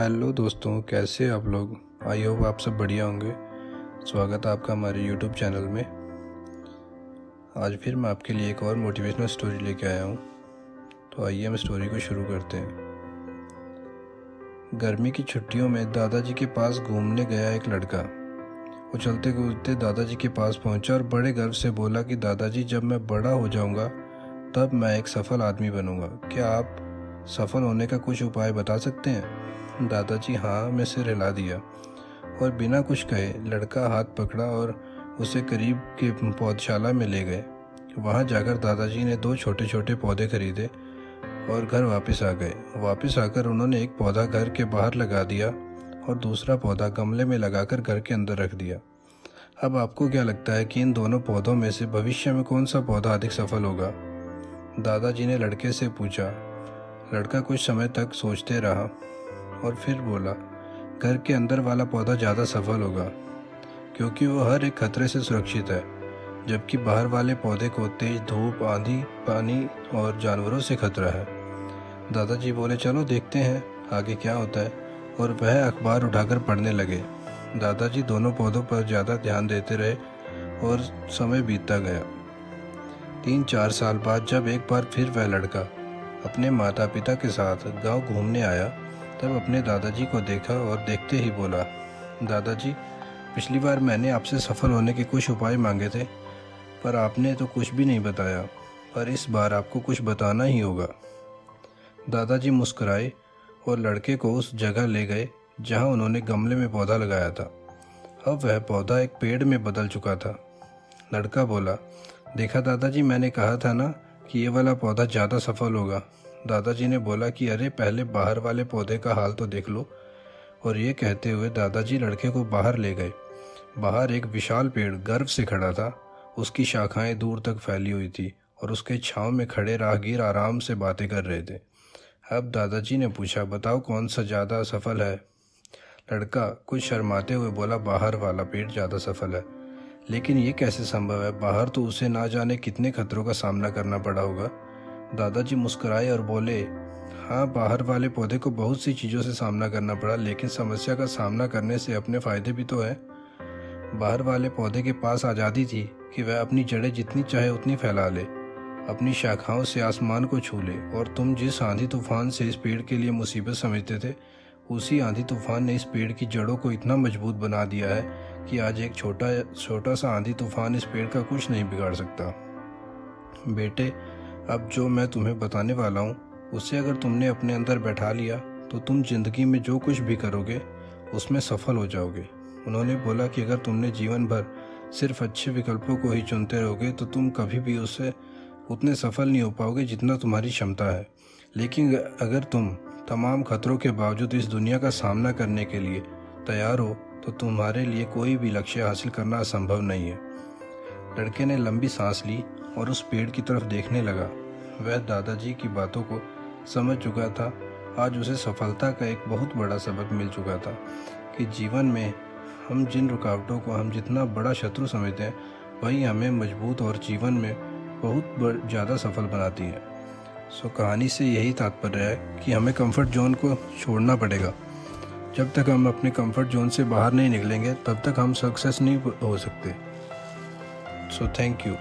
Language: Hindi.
हेलो दोस्तों, कैसे आप लोग। आई होप आप सब बढ़िया होंगे। स्वागत है आपका हमारे यूट्यूब चैनल में। आज फिर मैं आपके लिए एक और मोटिवेशनल स्टोरी लेके आया हूँ। तो आइए हम स्टोरी को शुरू करते हैं। गर्मी की छुट्टियों में दादाजी के पास घूमने गया एक लड़का। वो चलते कूदते दादाजी के पास पहुंचा और बड़े गर्व से बोला कि दादाजी, जब मैं बड़ा हो जाऊंगा तब मैं एक सफल आदमी बनूंगा। क्या आप सफल होने का कुछ उपाय बता सकते हैं? दादाजी हाँ में सिर हिला दिया और बिना कुछ कहे लड़का हाथ पकड़ा और उसे करीब के पौधशाला में ले गए। वहाँ जाकर दादाजी ने 2 छोटे छोटे पौधे खरीदे और घर वापस आ गए। वापस आकर उन्होंने एक पौधा घर के बाहर लगा दिया और दूसरा पौधा गमले में लगाकर घर के अंदर रख दिया। अब आपको क्या लगता है कि इन दोनों पौधों में से भविष्य में कौन सा पौधा अधिक सफल होगा? दादाजी ने लड़के से पूछा। लड़का कुछ समय तक सोचते रहा और फिर बोला, घर के अंदर वाला पौधा ज़्यादा सफल होगा क्योंकि वो हर एक खतरे से सुरक्षित है, जबकि बाहर वाले पौधे को तेज धूप, आंधी, पानी और जानवरों से खतरा है। दादाजी बोले, चलो देखते हैं आगे क्या होता है, और वह अखबार उठाकर पढ़ने लगे। दादाजी दोनों पौधों पर ज़्यादा ध्यान देते रहे और समय बीतता गया। 3-4 साल बाद जब एक बार फिर वह लड़का अपने माता पिता के साथ गांव घूमने आया, तब अपने दादाजी को देखा और देखते ही बोला, दादाजी, पिछली बार मैंने आपसे सफल होने के कुछ उपाय मांगे थे, पर आपने तो कुछ भी नहीं बताया, पर इस बार आपको कुछ बताना ही होगा। दादाजी मुस्कुराए और लड़के को उस जगह ले गए जहां उन्होंने गमले में पौधा लगाया था। अब वह पौधा एक पेड़ में बदल चुका था। लड़का बोला, देखा दादाजी, मैंने कहा था ना कि ये वाला पौधा ज़्यादा सफल होगा। दादाजी ने बोला कि अरे पहले बाहर वाले पौधे का हाल तो देख लो। और ये कहते हुए दादाजी लड़के को बाहर ले गए। बाहर एक विशाल पेड़ गर्व से खड़ा था। उसकी शाखाएं दूर तक फैली हुई थी और उसके छांव में खड़े राहगीर आराम से बातें कर रहे थे। अब दादाजी ने पूछा, बताओ कौन सा ज़्यादा सफल है? लड़का कुछ शर्माते हुए बोला, बाहर वाला पेड़ ज़्यादा सफल है। लेकिन ये कैसे संभव है? बाहर तो उसे ना जाने कितने खतरों का सामना करना पड़ा होगा। दादाजी मुस्कुराए और बोले, हाँ, बाहर वाले पौधे को बहुत सी चीज़ों से सामना करना पड़ा, लेकिन समस्या का सामना करने से अपने फ़ायदे भी तो है। बाहर वाले पौधे के पास आज़ादी थी कि वह अपनी जड़ें जितनी चाहे उतनी फैला ले, अपनी शाखाओं से आसमान को छू ले। और तुम जिस आंधी तूफान से इस पेड़ के लिए मुसीबत समझते थे, उसी आंधी तूफान ने इस पेड़ की जड़ों को इतना मजबूत बना दिया है कि आज एक छोटा सा आंधी तूफान इस पेड़ का कुछ नहीं बिगाड़ सकता। बेटे, अब जो मैं तुम्हें बताने वाला हूँ, उसे अगर तुमने अपने अंदर बैठा लिया तो तुम जिंदगी में जो कुछ भी करोगे उसमें सफल हो जाओगे। उन्होंने बोला कि अगर तुमने जीवन भर सिर्फ अच्छे विकल्पों को ही चुनते रहोगे तो तुम कभी भी उससे उतने सफल नहीं हो पाओगे जितना तुम्हारी क्षमता है। लेकिन अगर तुम तमाम खतरों के बावजूद इस दुनिया का सामना करने के लिए तैयार हो तो तुम्हारे लिए कोई भी लक्ष्य हासिल करना असंभव नहीं है। लड़के ने लंबी सांस ली और उस पेड़ की तरफ देखने लगा। वह दादाजी की बातों को समझ चुका था। आज उसे सफलता का एक बहुत बड़ा सबक मिल चुका था कि जीवन में हम जिन रुकावटों को हम जितना बड़ा शत्रु समझते हैं, वही हमें मजबूत और जीवन में बहुत ज़्यादा सफल बनाती है। कहानी से यही तात्पर्य है कि हमें कंफर्ट जोन को छोड़ना पड़ेगा। जब तक हम अपने कंफर्ट जोन से बाहर नहीं निकलेंगे, तब तक हम सक्सेस नहीं हो सकते। Thank you.